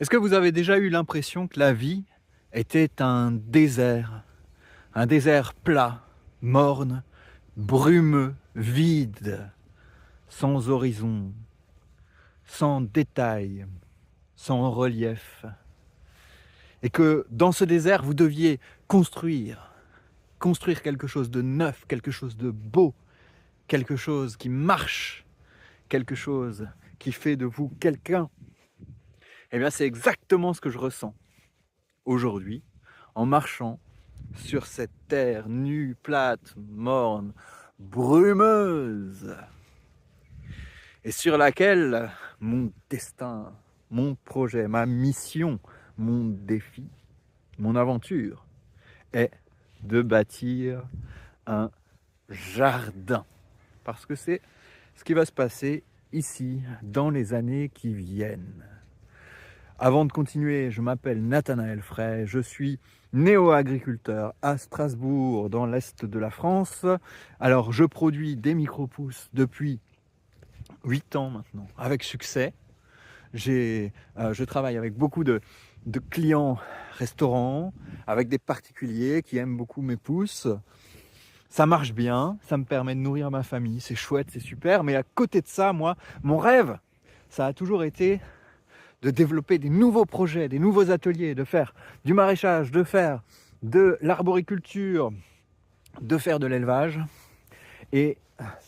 Est-ce que vous avez déjà eu l'impression que la vie était un désert plat, morne, brumeux, vide, sans horizon, sans détail, sans relief, et que dans ce désert, vous deviez construire quelque chose de neuf, quelque chose de beau, quelque chose qui marche, quelque chose qui fait de vous quelqu'un? Eh bien, c'est exactement ce que je ressens aujourd'hui en marchant sur cette terre nue, plate, morne, brumeuse, et sur laquelle mon destin, mon projet, ma mission, mon défi, mon aventure est de bâtir un jardin. Parce que c'est ce qui va se passer ici dans les années qui viennent. Avant de continuer, je m'appelle Nathanaël Frey, je suis néo-agriculteur à Strasbourg, dans l'est de la France. Alors, je produis des micro-pousses depuis 8 ans maintenant, avec succès. Je travaille avec beaucoup de clients restaurants, avec des particuliers qui aiment beaucoup mes pousses. Ça marche bien, ça me permet de nourrir ma famille, c'est chouette, c'est super. Mais à côté de ça, moi, mon rêve, ça a toujours été de développer des nouveaux projets, des nouveaux ateliers, de faire du maraîchage, de faire de l'arboriculture, de faire de l'élevage. Et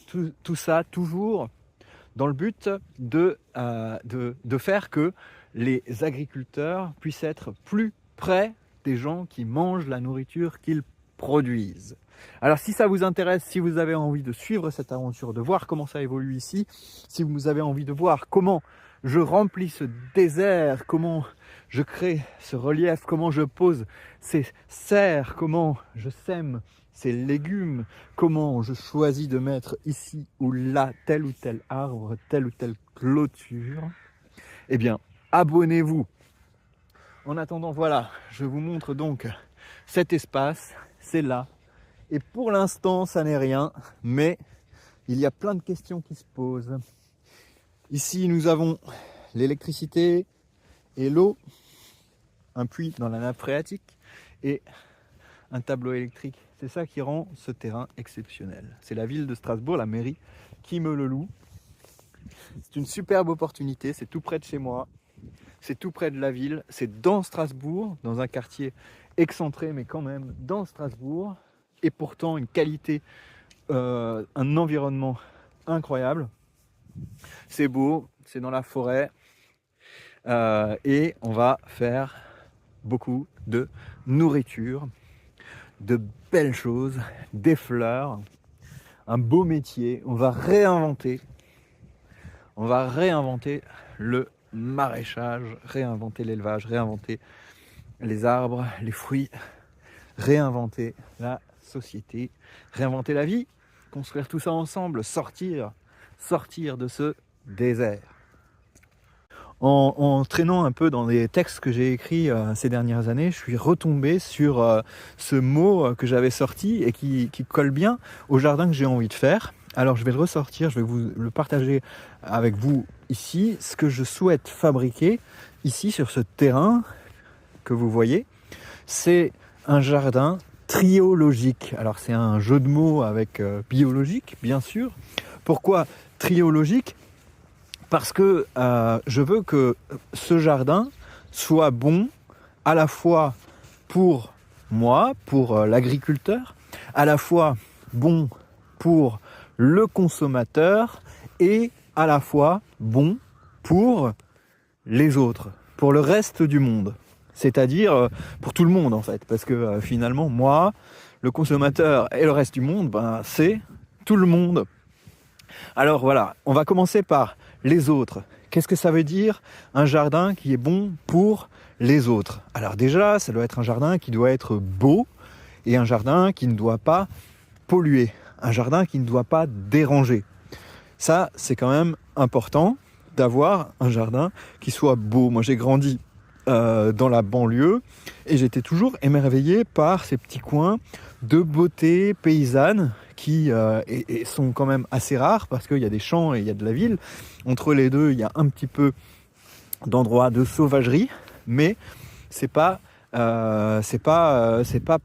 tout ça toujours dans le but de faire que les agriculteurs puissent être plus près des gens qui mangent la nourriture qu'ils produisent. Alors si ça vous intéresse, si vous avez envie de suivre cette aventure, de voir comment ça évolue ici, si vous avez envie de voir comment je remplis ce désert, comment je crée ce relief, comment je pose ces serres, comment je sème ces légumes, comment je choisis de mettre ici ou là tel ou tel arbre, telle ou telle clôture, eh bien, abonnez-vous. En attendant, voilà, je vous montre donc cet espace, c'est là. Et pour l'instant, ça n'est rien, mais il y a plein de questions qui se posent. Ici, nous avons l'électricité et l'eau, un puits dans la nappe phréatique et un tableau électrique. C'est ça qui rend ce terrain exceptionnel. C'est la ville de Strasbourg, la mairie, qui me le loue. C'est une superbe opportunité, c'est tout près de chez moi, c'est tout près de la ville, c'est dans Strasbourg, dans un quartier excentré, mais quand même dans Strasbourg, et pourtant une qualité, un environnement incroyable. C'est beau, c'est dans la forêt, et on va faire beaucoup de nourriture, de belles choses, des fleurs, un beau métier. On va réinventer le maraîchage, réinventer l'élevage, réinventer les arbres, les fruits, réinventer la société, réinventer la vie, construire tout ça ensemble, sortir de ce désert. En traînant un peu dans les textes que j'ai écrits ces dernières années, je suis retombé sur ce mot que j'avais sorti et qui colle bien au jardin que j'ai envie de faire. Alors je vais le ressortir, je vais vous le partager avec vous ici. Ce que je souhaite fabriquer ici sur ce terrain que vous voyez, c'est un jardin triologique. Alors c'est un jeu de mots avec biologique, bien sûr. Pourquoi triologique ? Parce que je veux que ce jardin soit bon à la fois pour moi, pour l'agriculteur, à la fois bon pour le consommateur et à la fois bon pour les autres, pour le reste du monde. C'est-à-dire pour tout le monde en fait, parce que finalement moi, le consommateur et le reste du monde, c'est tout le monde. Alors voilà, on va commencer par les autres. Qu'est-ce que ça veut dire un jardin qui est bon pour les autres? Alors déjà, ça doit être un jardin qui doit être beau et un jardin qui ne doit pas polluer, un jardin qui ne doit pas déranger. Ça, c'est quand même important d'avoir un jardin qui soit beau. Moi, j'ai grandi dans la banlieue et j'étais toujours émerveillé par ces petits coins de beauté paysanne qui sont quand même assez rares parce qu'il y a des champs et il y a de la ville. Entre les deux, il y a un petit peu d'endroits de sauvagerie. mais c'est pas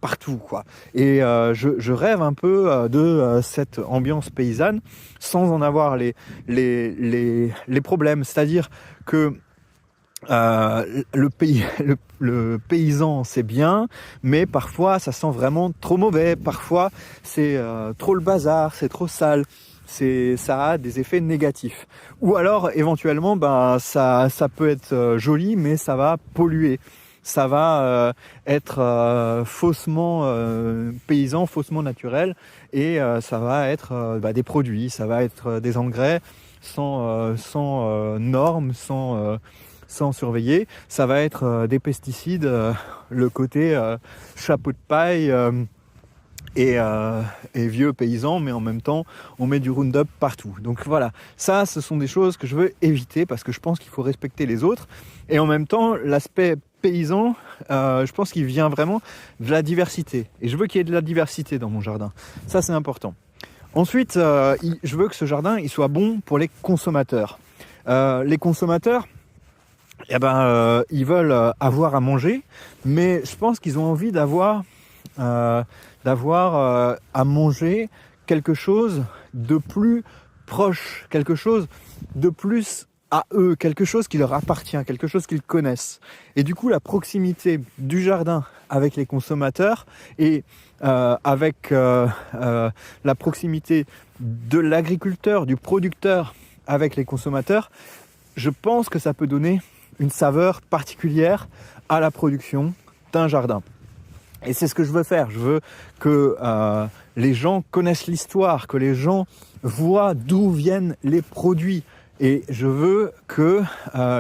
partout, quoi. Et je rêve un peu de cette ambiance paysanne sans en avoir les problèmes. C'est-à-dire que le paysan c'est bien, mais parfois ça sent vraiment trop mauvais, parfois c'est trop le bazar, c'est trop sale, ça a des effets négatifs. Ou alors éventuellement ça peut être joli, mais ça va polluer. Ça va être faussement paysan, faussement naturel, et ça va être des produits, ça va être des engrais sans normes, sans surveiller, ça va être des pesticides, le côté chapeau de paille et vieux paysan, mais en même temps on met du Roundup partout. Donc voilà, ça ce sont des choses que je veux éviter parce que je pense qu'il faut respecter les autres, et en même temps l'aspect paysan, je pense qu'il vient vraiment de la diversité, et je veux qu'il y ait de la diversité dans mon jardin, ça c'est important. Ensuite, je veux que ce jardin il soit bon pour les consommateurs. Les consommateurs, ils veulent avoir à manger, mais je pense qu'ils ont envie d'avoir à manger quelque chose de plus proche, quelque chose de plus à eux, quelque chose qui leur appartient, quelque chose qu'ils connaissent. Et du coup, la proximité du jardin avec les consommateurs et avec la proximité de l'agriculteur, du producteur avec les consommateurs, je pense que ça peut donner une saveur particulière à la production d'un jardin. Et c'est ce que je veux faire. Je veux que les gens connaissent l'histoire, que les gens voient d'où viennent les produits. Et je veux que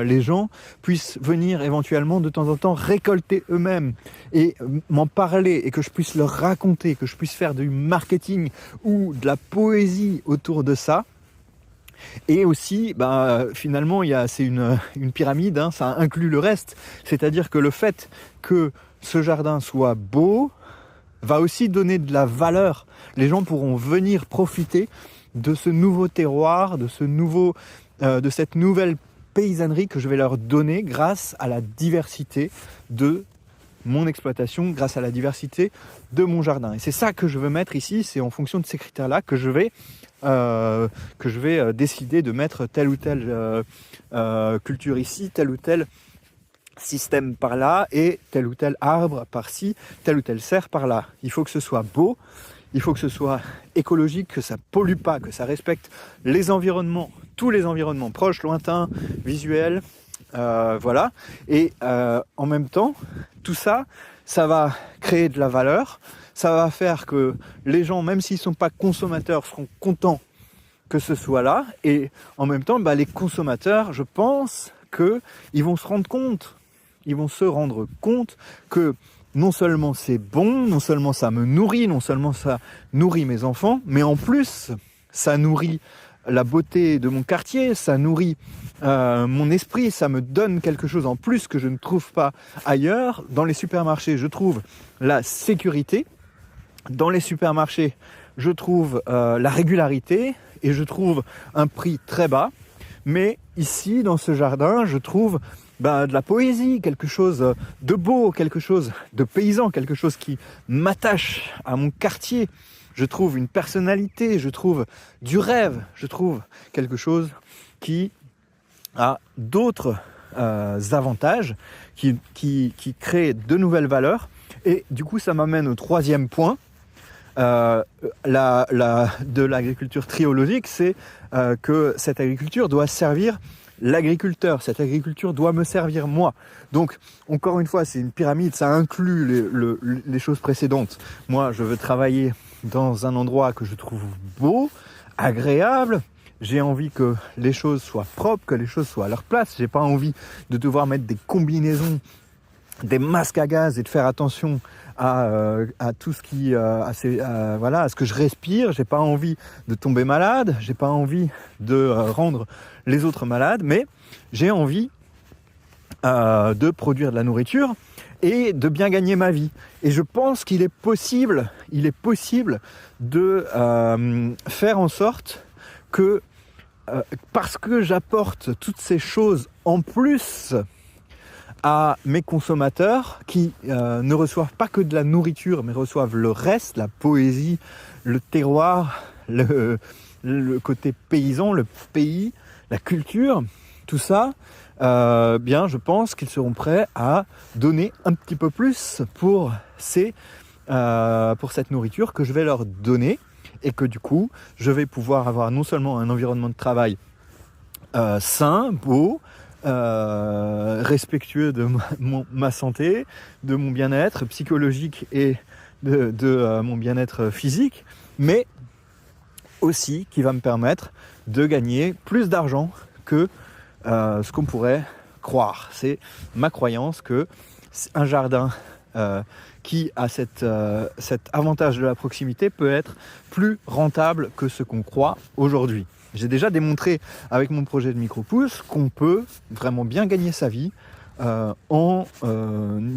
les gens puissent venir éventuellement de temps en temps récolter eux-mêmes et m'en parler, et que je puisse leur raconter, que je puisse faire du marketing ou de la poésie autour de ça. Et aussi, finalement, c'est une pyramide, hein, ça inclut le reste. C'est-à-dire que le fait que ce jardin soit beau va aussi donner de la valeur. Les gens pourront venir profiter de ce nouveau terroir, de cette nouvelle paysannerie que je vais leur donner grâce à la diversité de mon exploitation, grâce à la diversité de mon jardin. Et c'est ça que je veux mettre ici, c'est en fonction de ces critères-là que je vais décider de mettre telle ou telle culture ici, tel ou tel système par là, et tel ou tel arbre par-ci, tel ou tel cerf par-là. Il faut que ce soit beau, il faut que ce soit écologique, que ça pollue pas, que ça respecte les environnements, tous les environnements proches, lointains, visuels, voilà. Et en même temps, tout ça, ça va créer de la valeur, ça va faire que les gens, même s'ils ne sont pas consommateurs, seront contents que ce soit là. Et en même temps, les consommateurs, je pense qu'ils vont se rendre compte que non seulement c'est bon, non seulement ça me nourrit, non seulement ça nourrit mes enfants, mais en plus, ça nourrit la beauté de mon quartier, ça nourrit mon esprit, ça me donne quelque chose en plus que je ne trouve pas ailleurs. Dans les supermarchés, je trouve la sécurité. Dans les supermarchés, je trouve la régularité et je trouve un prix très bas. Mais ici, dans ce jardin, je trouve de la poésie, quelque chose de beau, quelque chose de paysan, quelque chose qui m'attache à mon quartier. Je trouve une personnalité, je trouve du rêve, je trouve quelque chose qui a d'autres avantages, qui crée de nouvelles valeurs. Et du coup, ça m'amène au troisième point de l'agriculture triologique, c'est que cette agriculture doit servir l'agriculteur, cette agriculture doit me servir moi. Donc, encore une fois, c'est une pyramide, ça inclut les choses précédentes. Moi, je veux travailler dans un endroit que je trouve beau, agréable. J'ai envie que les choses soient propres, que les choses soient à leur place. J'ai pas envie de devoir mettre des combinaisons, des masques à gaz et de faire attention à tout ce qui, à ce que je respire. J'ai pas envie de tomber malade. J'ai pas envie de rendre les autres malades, mais j'ai envie de produire de la nourriture et de bien gagner ma vie. Et je pense qu'il est possible de faire en sorte que parce que j'apporte toutes ces choses en plus à mes consommateurs qui ne reçoivent pas que de la nourriture, mais reçoivent le reste, la poésie, le terroir, le côté paysan, le pays, la culture, tout ça, bien je pense qu'ils seront prêts à donner un petit peu plus pour cette nourriture que je vais leur donner, et que du coup je vais pouvoir avoir non seulement un environnement de travail sain, beau, respectueux de ma santé, de mon bien-être psychologique et de mon bien-être physique, mais aussi qui va me permettre de gagner plus d'argent que ce qu'on pourrait croire. C'est ma croyance que un jardin qui a cet avantage de la proximité peut être plus rentable que ce qu'on croit aujourd'hui. J'ai déjà démontré avec mon projet de micro-pousses qu'on peut vraiment bien gagner sa vie en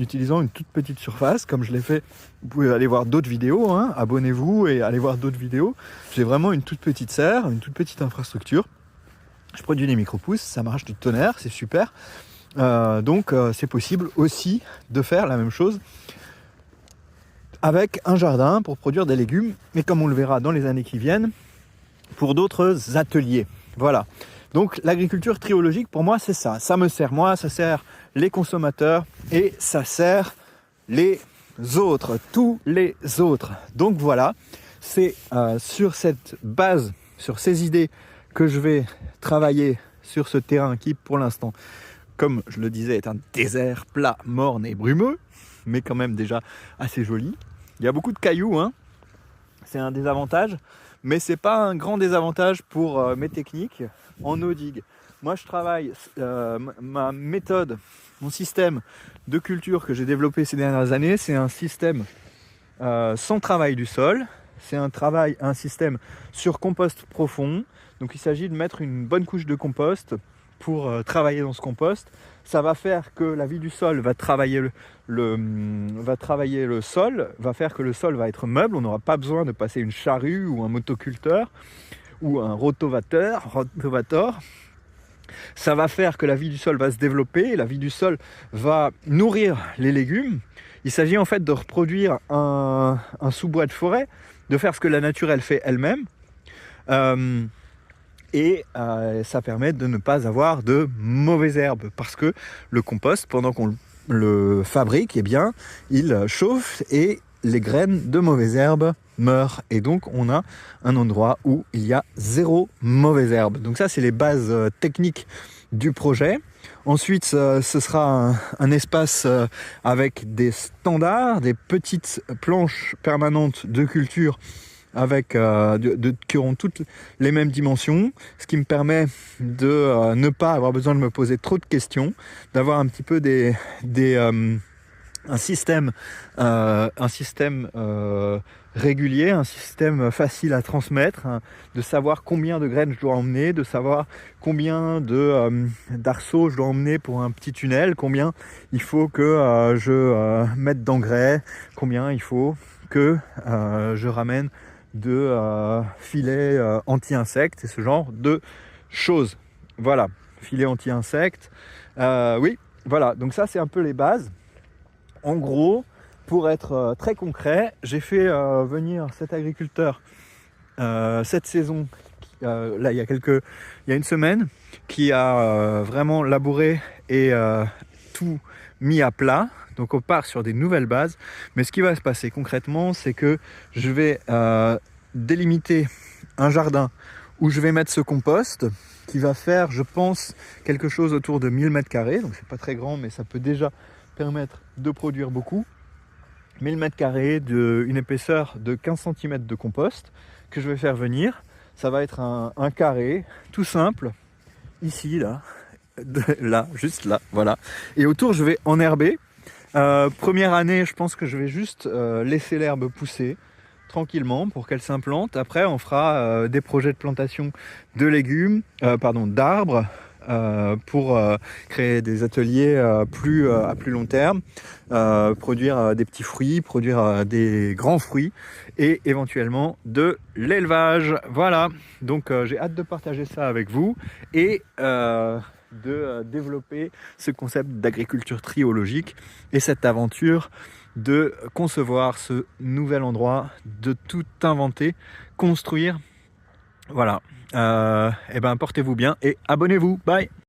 utilisant une toute petite surface, comme je l'ai fait. Vous pouvez aller voir d'autres vidéos, hein, abonnez-vous et allez voir d'autres vidéos. J'ai vraiment une toute petite serre, une toute petite infrastructure. Je produis des micro-pousses, ça marche du tonnerre, c'est super. Donc c'est possible aussi de faire la même chose avec un jardin pour produire des légumes, mais comme on le verra dans les années qui viennent, pour d'autres ateliers. Voilà. Donc l'agriculture triologique, pour moi, c'est ça. Ça me sert moi, ça sert les consommateurs et ça sert les autres, tous les autres. Donc voilà, c'est sur cette base, sur ces idées que je vais travailler sur ce terrain qui, pour l'instant, comme je le disais, est un désert plat, morne et brumeux, mais quand même déjà assez joli. Il y a beaucoup de cailloux, hein. C'est un désavantage, mais c'est pas un grand désavantage pour mes techniques en no dig. Moi je travaille, ma méthode, mon système de culture que j'ai développé ces dernières années, c'est un système sans travail du sol. C'est un système sur compost profond. Donc il s'agit de mettre une bonne couche de compost pour travailler dans ce compost. Ça va faire que la vie du sol va travailler le sol, va faire que le sol va être meuble. On n'aura pas besoin de passer une charrue ou un motoculteur ou un rotovator. Ça va faire que la vie du sol va se développer, la vie du sol va nourrir les légumes. Il s'agit en fait de reproduire un sous-bois de forêt, de faire ce que la nature elle fait elle-même. Et ça permet de ne pas avoir de mauvaises herbes, parce que le compost, pendant qu'on le fabrique, eh bien, il chauffe et les graines de mauvaises herbes meurent. Et donc on a un endroit où il y a zéro mauvaise herbe. Donc ça, c'est les bases techniques du projet. Ensuite, ce sera un espace avec des standards, des petites planches permanentes de culture avec qui auront toutes les mêmes dimensions, ce qui me permet de ne pas avoir besoin de me poser trop de questions, d'avoir un petit peu un système régulier, un système facile à transmettre, hein, de savoir combien de graines je dois emmener, de savoir combien d'arceaux je dois emmener pour un petit tunnel, combien il faut que je mette d'engrais, combien il faut que je ramène de filets anti-insectes et ce genre de choses. Voilà, filets anti-insectes. Oui, voilà, donc ça c'est un peu les bases. En gros, pour être très concret, j'ai fait venir cet agriculteur cette saison, là il y a une semaine, qui a vraiment labouré et tout mis à plat. Donc on part sur des nouvelles bases, mais ce qui va se passer concrètement, c'est que je vais délimiter un jardin où je vais mettre ce compost qui va faire, je pense, quelque chose autour de 1000 m². Donc c'est pas très grand, mais ça peut déjà permettre de produire beaucoup. 1000 m², une épaisseur de 15 cm de compost que je vais faire venir. Ça va être un carré tout simple, ici, là, juste là, voilà. Et autour, je vais enherber. Première année, je pense que je vais juste laisser l'herbe pousser tranquillement pour qu'elle s'implante. Après, on fera des projets de plantation de légumes, d'arbres, pour créer des ateliers à plus long terme, produire des petits fruits, produire des grands fruits et éventuellement de l'élevage. Voilà, donc j'ai hâte de partager ça avec vous et de développer ce concept d'agriculture triologique et cette aventure de concevoir ce nouvel endroit, de tout inventer, construire. Voilà. Et ben portez-vous bien et abonnez-vous. Bye.